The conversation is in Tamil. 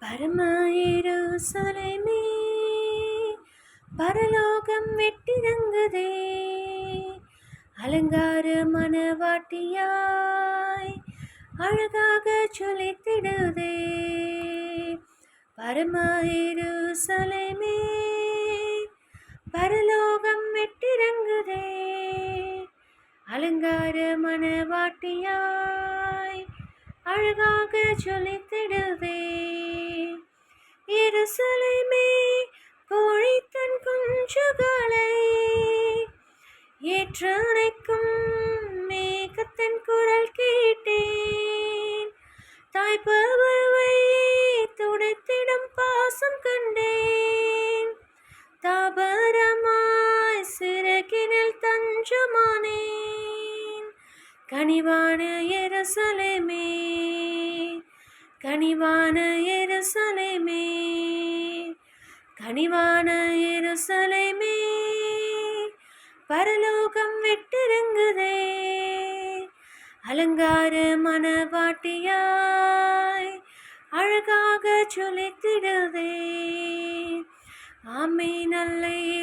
பரம எருசலேமே, பரலோகம் வெட்டிறங்குதே, அலங்கார மணவாட்டியாய் அழகாக சொலித்திடுதே. பரம எருசலேமே, பரலோகம் வெட்டிறங்குதே, அலங்கார மணவாட்டியாய் அழகாக சொலித்திடுதே. எருசலேமே, கோழி தன் குஞ்சுகளை ஏற்றணைக்கும் மேகத்தின் குரல் கேட்டேன். தாய்ப்பவை துடைத்திடும் பாசம் கண்டேன். தாபரமாய் சிறகினில் தஞ்சமானேன். கனிவான எருசலேமே, கனிவான எருசலேமே, கனிவான எருசலேமே, பரலோகம் வெட்டிறங்குதே, அலங்கார மணவாட்டியாய் அழகாக சொலித்திடுதே. ஆமென் அல்லேலூயா.